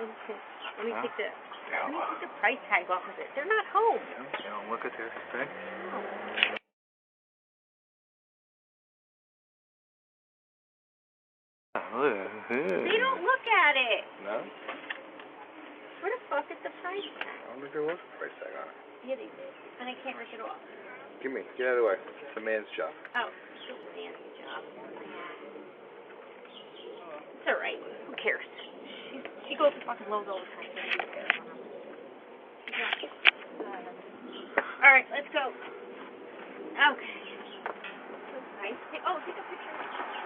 Okay. Let me take the price tag off of it. They're not home. You don't look at their thing? No. They don't look at it. No? Where the fuck is the price tag? I don't think there was a price tag on it. Yeah, they did. And I can't rip it off. Get out of the way. It's a man's job. Oh, it's a man's job. It's alright. Who cares? She goes to fucking Lowe's all the time. Alright, let's go. Okay. So nice. Oh, take a picture.